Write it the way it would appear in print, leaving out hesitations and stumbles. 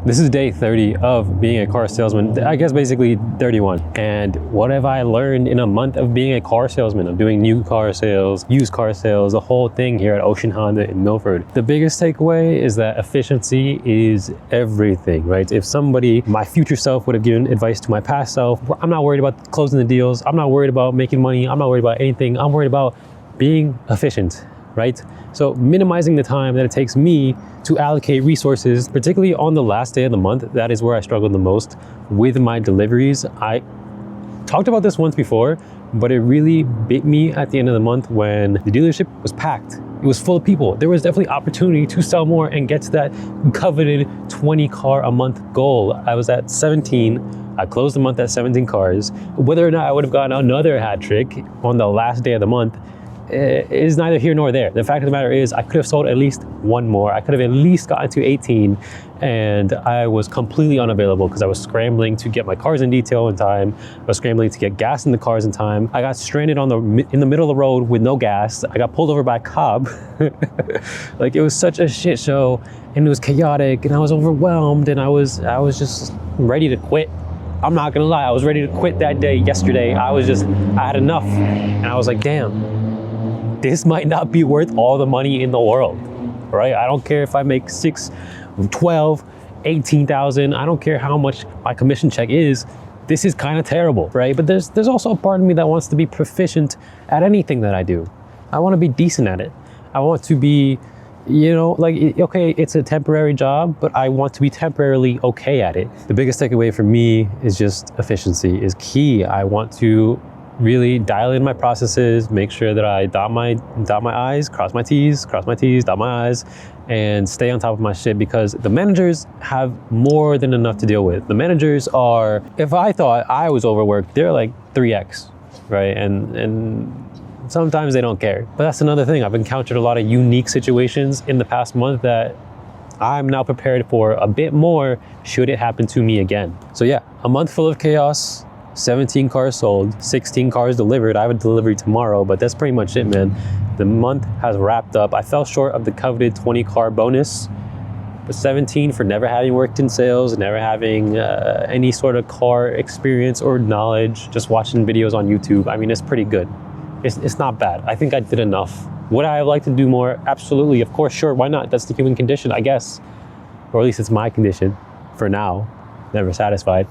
This is day 30 of being a car salesman. I guess basically 31. And what have I learned in a month of being a car salesman, of doing new car sales, used car sales, the whole thing here at Ocean Honda in Milford? The biggest takeaway is that efficiency is everything, right? If somebody, my future self, would have given advice to my past self, I'm not worried about closing the deals. I'm not worried about making money. I'm not worried about anything. I'm worried about being efficient, right? So minimizing the time that it takes me to allocate resources, particularly on the last day of the month. That is where I struggled the most with my deliveries. I talked about this once before, but it really bit me at the end of the month when the dealership was packed. It was full of people. There was definitely opportunity to sell more and get to that coveted 20 car a month goal. I was at 17. I closed the month at 17 cars. Whether or not I would have gotten another hat trick on the last day of the month is neither here nor there. The fact of the matter is I could have sold at least one more. I could have at least gotten to 18, and I was completely unavailable because I was scrambling to get my cars in detail in time. I was scrambling to get gas in the cars in time. I got stranded in the middle of the road with no gas. I got pulled over by a cop. Like, it was such a shit show, and it was chaotic, and I was overwhelmed, and I was just ready to quit. I'm not gonna lie, I was ready to quit that day yesterday. I had enough, and I was like, damn, this might not be worth all the money in the world, right? I don't care if I make 6, 12, 18,000. I don't care how much my commission check is. This is kind of terrible, right? But there's also a part of me that wants to be proficient at anything that I do. I want to be decent at it. I want to be, okay, it's a temporary job, but I want to be temporarily okay at it. The biggest takeaway for me is just efficiency is key. I want to really dial in my processes, make sure that I dot my I's, cross my T's, dot my I's, and stay on top of my shit, because the managers have more than enough to deal with. The managers are, if I thought I was overworked, they're like 3x, right? And sometimes they don't care. But that's another thing. I've encountered a lot of unique situations in the past month that I'm now prepared for a bit more should it happen to me again. So yeah, a month full of chaos, 17 cars sold, 16 cars delivered. I have a delivery tomorrow, but that's pretty much it, man. The month has wrapped up. I fell short of the coveted 20 car bonus, but 17 for never having worked in sales, never having any sort of car experience or knowledge, just watching videos on YouTube. I mean, it's pretty good. It's not bad. I think I did enough. Would I have liked to do more? Absolutely, of course, sure, why not? That's the human condition, I guess. Or at least it's my condition for now. Never satisfied.